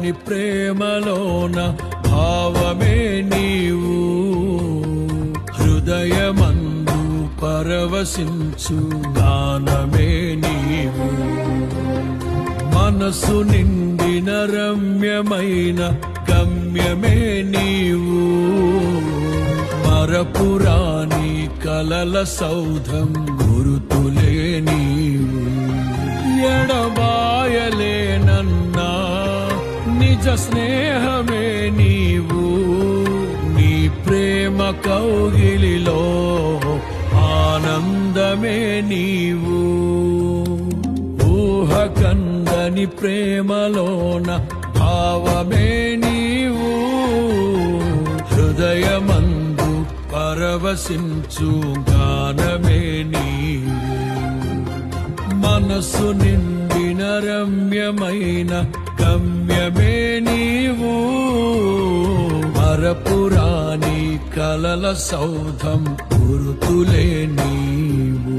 కందని ప్రేమలోన భావమే నీవు హృదయమందు పరవశించు గానమే నీవు మనసు నిండిన రమ్యమైన గమ్యమే నీవు మరపురాని కలల సౌధం గురుతులే నీవు ఎడబాయలేనన్నా నిజ స్నేహమే నీవు నీ ప్రేమ కౌగిలిలో ఆనందమే నీవు ఊహ కందని ప్రేమలోన భావమే నీవు హృదయమందు పరవశించు గానమే నీవు మనసు నిండిన రమ్యమైన గమ్యమే నీవు మరపురాని కలల సౌధం గురుతులే నీవు